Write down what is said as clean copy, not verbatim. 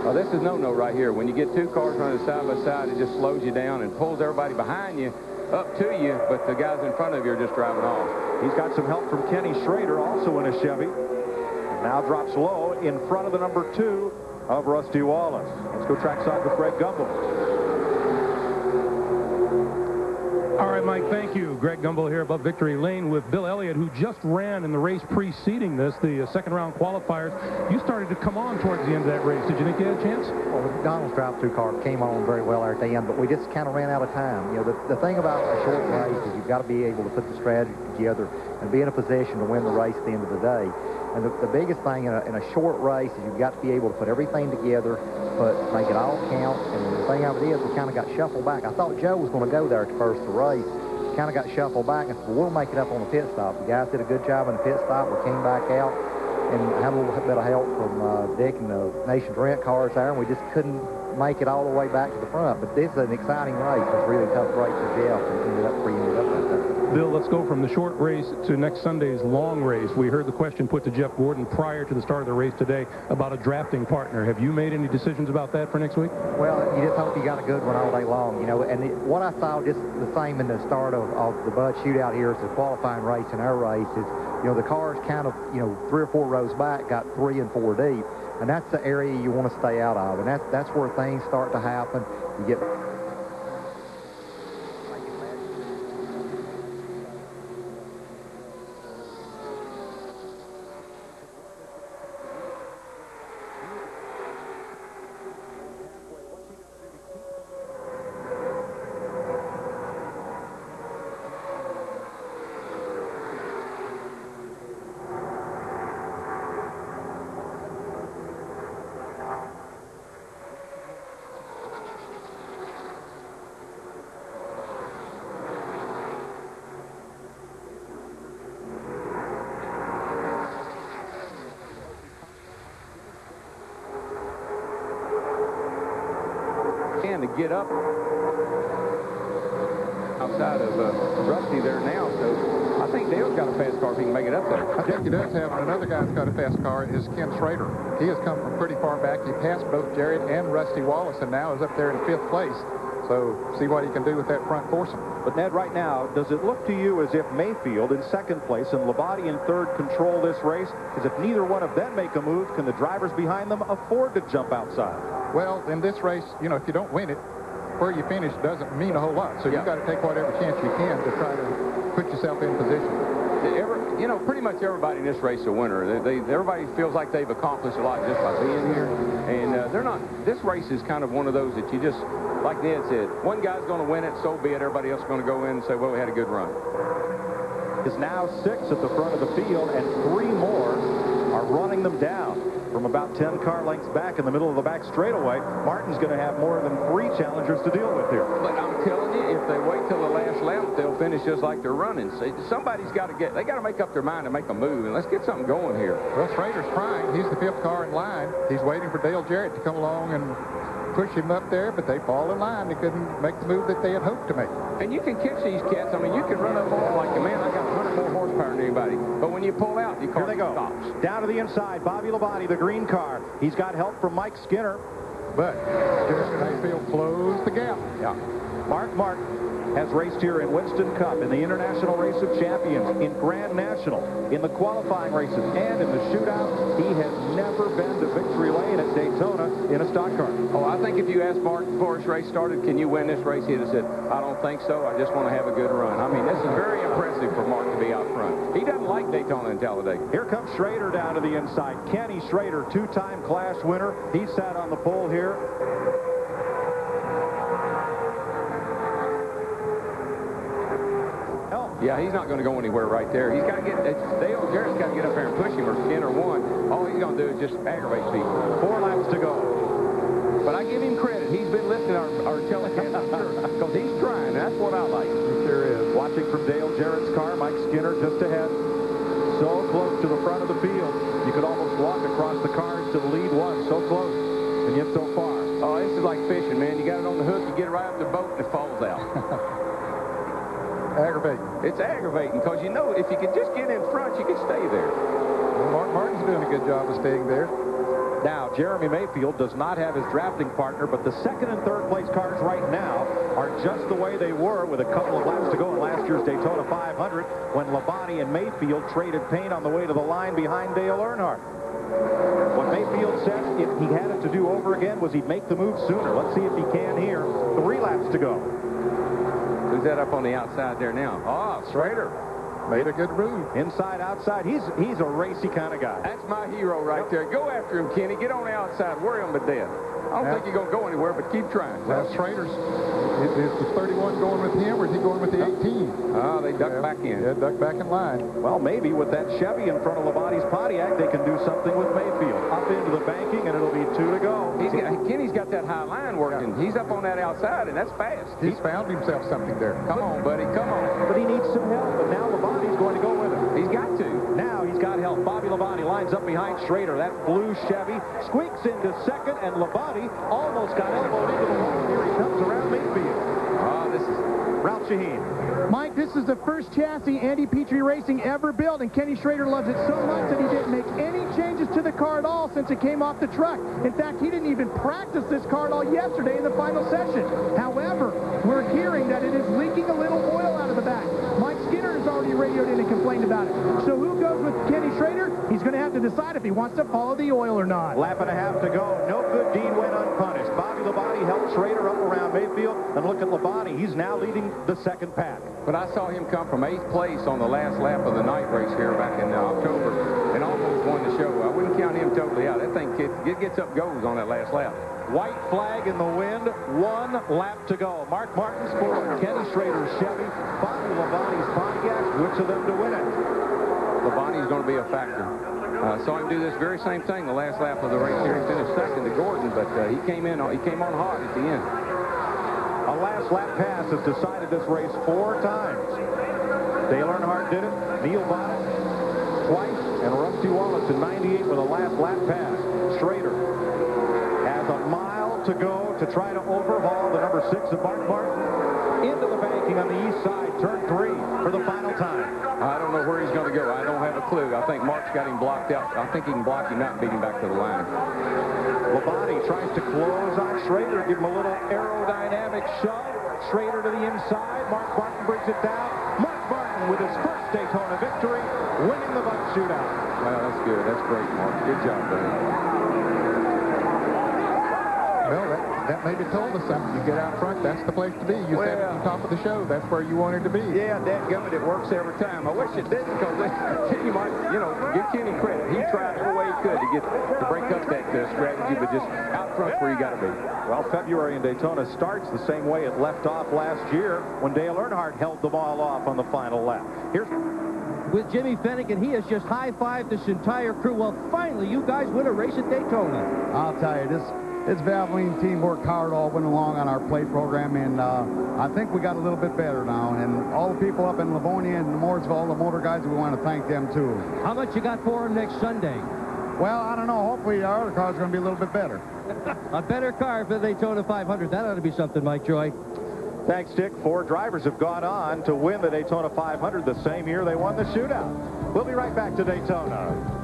Well, this is no-no right here. When you get two cars running side by side, it just slows you down and pulls everybody behind you up to you, but the guys in front of you are just driving off. He's got some help from Kenny Schrader, also in a Chevy. Now drops low in front of the number 2 of Rusty Wallace. Let's go trackside with Greg Gumbel. All right, Mike, thank you. Greg Gumbel here above Victory Lane with Bill Elliott, who just ran in the race preceding this, the second-round qualifiers. You started to come on towards the end of that race. Did you think you had a chance? Well, the McDonald's drive-through car came on very well there at the end, but we just kind of ran out of time. You know, the thing about a short race is you've got to be able to put the strategy together and be in a position to win the race at the end of the day. And the biggest thing in a short race is you've got to be able to put everything together, make it all count. And the thing of it is, we kind of got shuffled back. I thought Joe was going to go there at the first of the race. Kind of got shuffled back, and said, well, we'll make it up on the pit stop. The guys did a good job on the pit stop. We came back out and had a little bit of help from Dick and the Nation's Rent cars there, and we just couldn't make it all the way back to the front. But this is an exciting race. It's a really tough race for Jeff, and ended up like that. Bill, let's go from the short race to next Sunday's long race. We heard the question put to Jeff Gordon prior to the start of the race today about a drafting partner. Have you made any decisions about that for next week? Well, you just hope you got a good one all day long, you know. And what I saw just the same in the start of the Bud Shootout here is the qualifying race and our race is, you know, the cars kind of, you know, 3 or 4 rows back got 3 and 4 deep. And that's the area you want to stay out of. And that's where things start to happen. You get... To get up outside of Rusty there now, so I think Dale's got a fast car if he can make it up there. I think he does have, and another guy's got a fast car is Ken Schrader. He has come from pretty far back. He passed both Jared and Rusty Wallace, and now is up there in 5th place. So see what he can do with that front foursome. But Ned, right now, does it look to you as if Mayfield in 2nd place and Labate in 3rd control this race? Because if neither one of them make a move, can the drivers behind them afford to jump outside? Well, in this race, you know, if you don't win it, where you finish doesn't mean a whole lot. So you've got to take whatever chance you can to try to put yourself in position. You know, pretty much everybody in this race is a winner. Everybody feels like they've accomplished a lot just by being here. And they're not. This race is kind of one of those that you just, like Ned said, one guy's going to win it, so be it. Everybody else is going to go in and say, well, we had a good run. Is now 6 at the front of the field, and 3 more are running them down from about 10 car lengths back in the middle of the back straightaway. Martin's going to have more than 3 challengers to deal with here. But I'm telling you, if they wait till the last lap, they'll finish just like they're running. So somebody's got to they got to make up their mind to make a move, and let's get something going here. Well, Schrader's trying. He's the 5th car in line. He's waiting for Dale Jarrett to come along and push him up there, but they fall in line. They couldn't make the move that they had hoped to make. And you can catch these cats. I mean, you can run up on them like, man, I got 100 more horsepower than anybody. But when you pull out, your car stops. Down to the inside, Bobby Labate, the green car. He's got help from Mike Skinner. But Jared Mayfield closed the gap. Yeah. Mark Martin has raced here in Winston Cup, in the International Race of Champions, in Grand National, in the qualifying races, and in the shootout. He has never been to victory lane at Daytona in a stock car. Oh, I think if you asked Mark before this race started, can you win this race, he'd have said, I don't think so. I just want to have a good run. I mean, this is very impressive for Mark to be out front. He doesn't like Daytona and Talladega. Here comes Schrader down to the inside. Kenny Schrader, 2-time Clash winner. He sat on the pole here. Yeah, he's not going to go anywhere right there. He's got to get, Dale Jarrett's got to get up there and push him, or 10 or 1. All he's going to do is just aggravate people. 4 laps to go. But I give him credit. He's been listening to our telecast, because he's trying. That's what I like. He sure is. Watching from Dale Jarrett's car, Mike Skinner just ahead. So close to the front of the field. You could almost walk across the cars to the lead one. So close, and yet so far. Oh, this is like fishing, man. You got it on the hook, you get it right up the boat, and it falls out. Aggravating. It's aggravating, because you know if you could just get in front, you could stay there. Well, Mark Martin's doing a good job of staying there. Now, Jeremy Mayfield does not have his drafting partner, but the second and third place cars right now are just the way they were with a couple of laps to go in last year's Daytona 500 when Labonte and Mayfield traded paint on the way to the line behind Dale Earnhardt. What Mayfield said, if he had it to do over again, was he'd make the move sooner. Let's see if he can here. 3 laps to go. Who's that up on the outside there now? Oh, Schrader. Made a good move. Inside, outside. He's a racy kind of guy. That's my hero right there. Go after him, Kenny. Get on the outside. Worry him to death. I don't think you're going to go anywhere, but keep trying. Well, Schrader's, is the 31 going with him, or is he going with the 18? Oh, they ducked back in. Yeah, ducked back in line. Well, maybe with that Chevy in front of Labonte's Pontiac, they can do something with Mayfield. Up into the banking, and it'll be 2 to go. Kenny's got that high line working. Yeah. He's up on that outside, and that's fast. He's found himself something there. Come on, buddy. Come on. But he needs some help, but now Labonte's going to go with him. He's got to. Now he's got help. Bobby Labonte lines up behind Schrader. That blue Chevy squeaks into second, and Labonte almost got elbowed into the wall. Here he comes around Mayfield. This is Ralph Shaheen. Mike, this is the first chassis Andy Petrie Racing ever built, and Kenny Schrader loves it so much that he didn't make any changes to the car at all since it came off the truck. In fact, he didn't even practice this car at all yesterday in the final session. However, we're hearing that it is leaking a little oil out of the back. Mike Skinner has already radioed in and complained about it. So who goes with Kenny Schrader? He's going to have to decide if he wants to follow the oil or not. Lap and a half to go. No good deed went unpunished. Bobby Labonte helped Schrader up around Mayfield, and look at Labonte. He's now leading the second pack. But I saw him come from 8th place on the last lap of the night race here back in October and almost won the show. I wouldn't count him totally out. That thing gets up goes on that last lap. White flag in the wind. 1 lap to go. Mark Martin's Ford, Kenny Schrader's Chevy, Bobby Labonte's Pontiac. Which of them to win it? Labonte's going to be a factor. Saw him do this very same thing the last lap of the race here. He finished second to Gordon, but he came on hot at the end. A last lap pass has decided this race 4 times. Dale Earnhardt did it, Neil Bonnet twice, and Rusty Wallace in 98 with a last lap pass. Schrader has a mile to go to try to overhaul the number 6 of Mark Martin into the banking on the east side, turn 3 for the final time. I don't know where he's going to go. I don't have a clue. I think Mark's got him blocked out. I think he can block him out and beat him back to the line. Labonte tries to close on Schrader, give him a little aerodynamic shove. Schrader to the inside. Mark Martin brings it down. Mark Martin with his first Daytona victory, winning the Buck Shootout. Well, that's good. That's great, Mark. Good job, buddy. Well, that maybe told us something. You get out front, that's the place to be. You said at the top of the show, that's where you wanted to be. Yeah, dadgummit, it works every time. I wish it didn't, because Kenny might, give Kenny credit. He tried every way he could to break up that strategy, but just out front's where you got to be. Well, February in Daytona starts the same way it left off last year when Dale Earnhardt held the ball off on the final lap. Here's with Jimmy Fennick, and he has just high-fived this entire crew. Well, finally, you guys win a race at Daytona. I'll tell you, this Valvoline team worked hard all winter long on our plate program, and I think we got a little bit better now. And all the people up in Livonia and Mooresville, all the motor guys, we want to thank them, too. How much you got for them next Sunday? Well, I don't know. Hopefully our other car's going to be a little bit better. A better car for the Daytona 500. That ought to be something, Mike Joy. Thanks, Dick. 4 drivers have gone on to win the Daytona 500 the same year they won the shootout. We'll be right back to Daytona.